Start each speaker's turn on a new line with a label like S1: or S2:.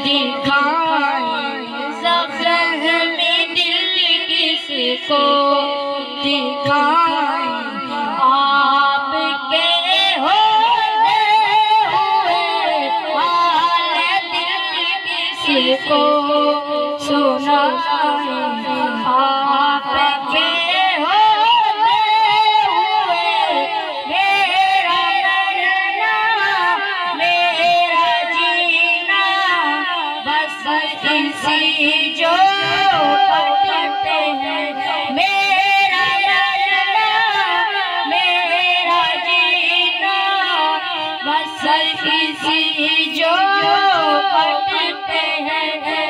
S1: दिखाए ज़ख्मी दिल किसको दिखाए। आपके होते हुए हाल दिल किसको सुनाए। आपके होते हुए मेरा मरना मेरा जीना बस किसी जो पढ़ते हैं। मेरा मरना मेरा जीना बस किसी जो पढ़ते हैं।